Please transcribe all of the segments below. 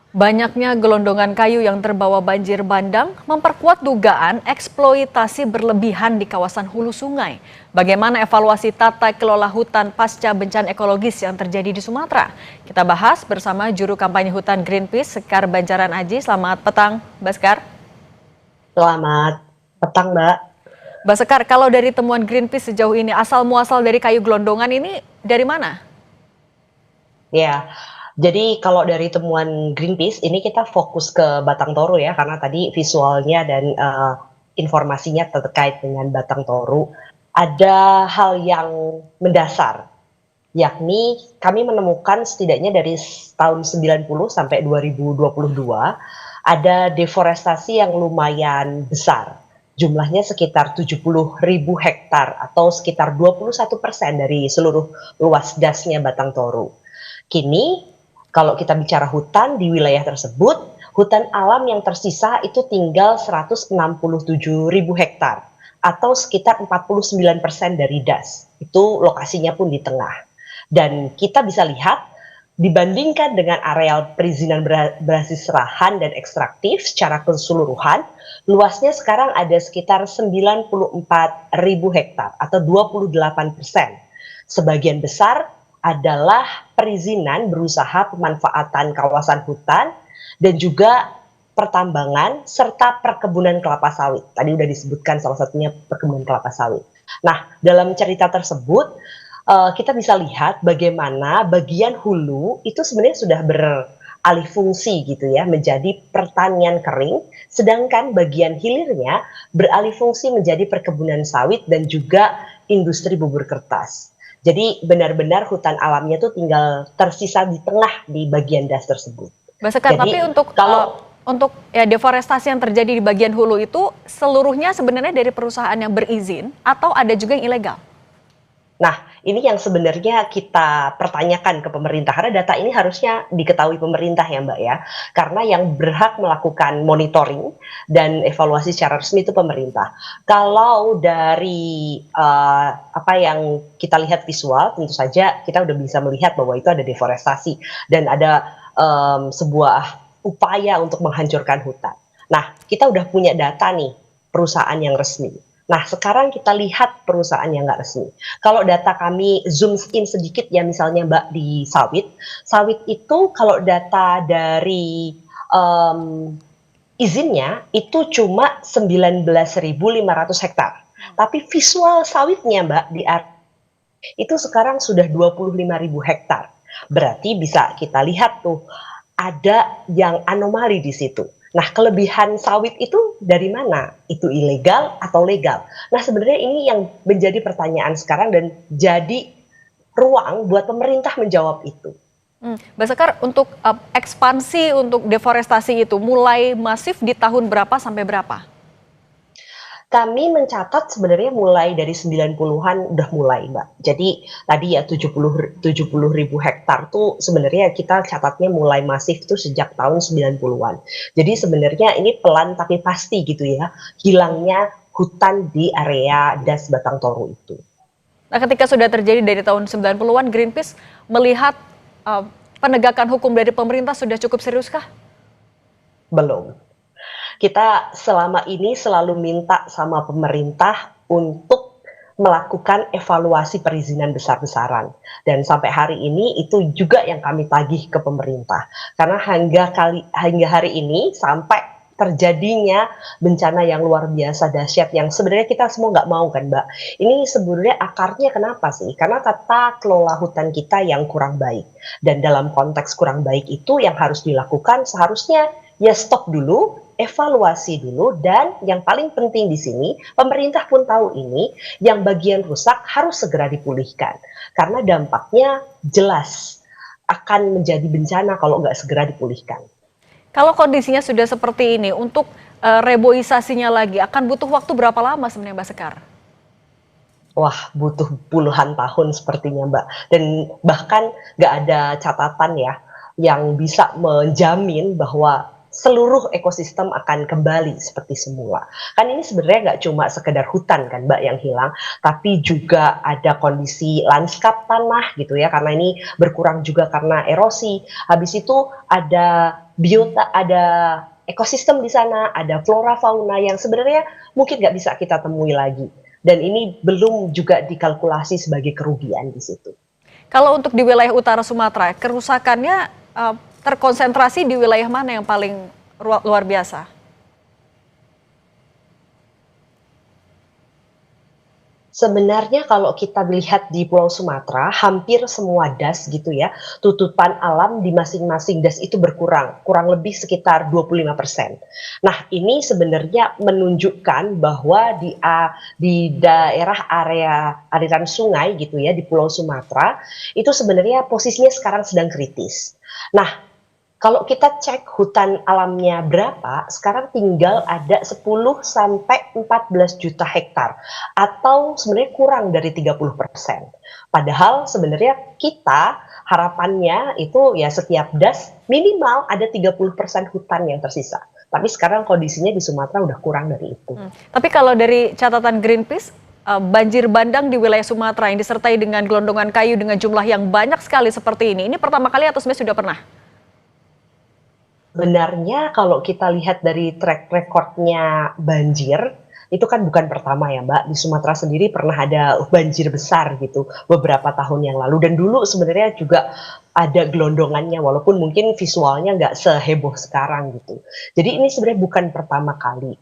Banyaknya gelondongan kayu yang terbawa banjir bandang memperkuat dugaan eksploitasi berlebihan di kawasan hulu sungai. Bagaimana evaluasi tata kelola hutan pasca bencana ekologis yang terjadi di Sumatera? Kita bahas bersama juru kampanye hutan Greenpeace, Sekar Banjaran Aji. Selamat petang, Mbak Sekar. Selamat petang, Mbak. Mbak Sekar, kalau dari temuan Greenpeace sejauh ini, asal muasal dari kayu gelondongan ini dari mana? Ya, jadi kalau dari temuan Greenpeace ini kita fokus ke Batang Toru ya, karena tadi visualnya dan informasinya terkait dengan Batang Toru ada hal yang mendasar, yakni kami menemukan setidaknya dari tahun 90 sampai 2022 ada deforestasi yang lumayan besar. Jumlahnya sekitar 70.000 hektar atau sekitar 21% dari seluruh luas dasnya Batang Toru. Kini, kalau kita bicara hutan di wilayah tersebut, hutan alam yang tersisa itu tinggal 167.000 hektar atau sekitar 49% dari DAS. Itu lokasinya pun di tengah. Dan kita bisa lihat, dibandingkan dengan areal perizinan berbasis lahan dan ekstraktif secara keseluruhan, luasnya sekarang ada sekitar 94.000 hektar atau 28%. Sebagian besar adalah perizinan berusaha pemanfaatan kawasan hutan dan juga pertambangan serta perkebunan kelapa sawit. Tadi udah disebutkan salah satunya perkebunan kelapa sawit. Nah, dalam cerita tersebut kita bisa lihat bagaimana bagian hulu itu sebenarnya sudah beralih fungsi gitu ya menjadi pertanian kering, sedangkan bagian hilirnya beralih fungsi menjadi perkebunan sawit dan juga industri bubur kertas. Jadi benar-benar hutan alamnya tuh tinggal tersisa di tengah di bagian das tersebut. Mbak Sekar, Jadi tapi untuk kalau deforestasi yang terjadi di bagian hulu itu seluruhnya sebenarnya dari perusahaan yang berizin atau ada juga yang ilegal? Nah, ini yang sebenarnya kita pertanyakan ke pemerintah, karena data ini harusnya diketahui pemerintah ya Mbak ya, karena yang berhak melakukan monitoring dan evaluasi secara resmi itu pemerintah. Kalau dari apa yang kita lihat visual, tentu saja kita udah bisa melihat bahwa itu ada deforestasi dan ada sebuah upaya untuk menghancurkan hutan. Nah, kita udah punya data nih, perusahaan yang resmi. Nah, sekarang kita lihat perusahaan yang nggak resmi. Kalau data kami zoom in sedikit ya, misalnya Mbak di sawit, sawit itu kalau data dari izinnya itu cuma 19.500 hektar. Tapi visual sawitnya Mbak di itu sekarang sudah 25.000 hektar. Berarti bisa kita lihat tuh ada yang anomali di situ. Nah, kelebihan sawit itu dari mana? Itu ilegal atau legal? Nah, sebenarnya ini yang menjadi pertanyaan sekarang dan jadi ruang buat pemerintah menjawab itu. Mbak Sekar, untuk ekspansi untuk deforestasi itu mulai masif di tahun berapa sampai berapa? Kami mencatat sebenarnya mulai dari 90-an udah mulai, Mbak. Jadi tadi ya 70.000 hektar tuh sebenarnya kita catatnya mulai masif tuh sejak tahun 90-an. Jadi sebenarnya ini pelan tapi pasti gitu ya, hilangnya hutan di area Das Batang Toru itu. Nah, ketika sudah terjadi dari tahun 90-an, Greenpeace melihat uh, penegakan hukum dari pemerintah sudah cukup seriuskah? Belum. Kita selama ini selalu minta sama pemerintah untuk melakukan evaluasi perizinan besar-besaran. Dan sampai hari ini itu juga yang kami tagih ke pemerintah. Karena hingga hari ini sampai terjadinya bencana yang luar biasa dahsyat yang sebenarnya kita semua nggak mau kan Mbak. Ini sebenarnya akarnya kenapa sih? Karena tata kelola hutan kita yang kurang baik. Dan dalam konteks kurang baik itu yang harus dilakukan seharusnya ya stop dulu, evaluasi dulu, dan yang paling penting di sini, pemerintah pun tahu ini, yang bagian rusak harus segera dipulihkan. Karena dampaknya jelas akan menjadi bencana kalau nggak segera dipulihkan. Kalau kondisinya sudah seperti ini, untuk reboisasinya lagi akan butuh waktu berapa lama sebenarnya Mbak Sekar? Wah, butuh puluhan tahun sepertinya Mbak. Dan bahkan nggak ada catatan ya yang bisa menjamin bahwa seluruh ekosistem akan kembali seperti semula. Kan ini sebenarnya nggak cuma sekedar hutan kan Mbak yang hilang, tapi juga ada kondisi lanskap tanah gitu ya, karena ini berkurang juga karena erosi. Habis itu ada biota, ada ekosistem di sana, ada flora fauna yang sebenarnya mungkin nggak bisa kita temui lagi. Dan ini belum juga dikalkulasi sebagai kerugian di situ. Kalau untuk di wilayah utara Sumatera, kerusakannya terkonsentrasi di wilayah mana yang paling luar biasa? Sebenarnya kalau kita lihat di Pulau Sumatera, hampir semua das gitu ya, tutupan alam di masing-masing das itu berkurang, kurang lebih sekitar 25%. Nah, ini sebenarnya menunjukkan bahwa di daerah area aliran sungai gitu ya, di Pulau Sumatera, itu sebenarnya posisinya sekarang sedang kritis. Nah, kalau kita cek hutan alamnya berapa, sekarang tinggal ada 10 sampai 14 juta hektar atau sebenarnya kurang dari 30%. Padahal sebenarnya kita harapannya itu ya setiap das minimal ada 30% hutan yang tersisa. Tapi sekarang kondisinya di Sumatera udah kurang dari itu. Tapi kalau dari catatan Greenpeace, banjir bandang di wilayah Sumatera yang disertai dengan gelondongan kayu dengan jumlah yang banyak sekali seperti ini pertama kali atau sebenarnya sudah pernah? Sebenarnya kalau kita lihat dari track recordnya banjir, itu kan bukan pertama ya Mbak, di Sumatera sendiri pernah ada banjir besar gitu beberapa tahun yang lalu dan dulu sebenarnya juga ada gelondongannya walaupun mungkin visualnya nggak seheboh sekarang gitu. Jadi ini sebenarnya bukan pertama kali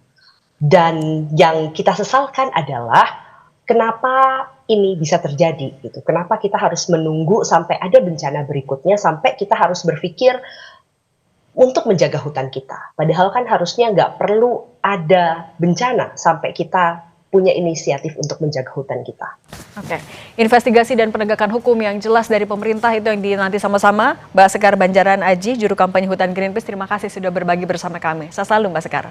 dan yang kita sesalkan adalah kenapa ini bisa terjadi gitu, kenapa kita harus menunggu sampai ada bencana berikutnya, sampai kita harus berpikir untuk menjaga hutan kita. Padahal kan harusnya nggak perlu ada bencana sampai kita punya inisiatif untuk menjaga hutan kita. Oke, investigasi dan penegakan hukum yang jelas dari pemerintah itu yang dinanti sama-sama. Mbak Sekar Banjaran Aji, juru kampanye hutan Greenpeace, terima kasih sudah berbagi bersama kami. Sehat selalu Mbak Sekar.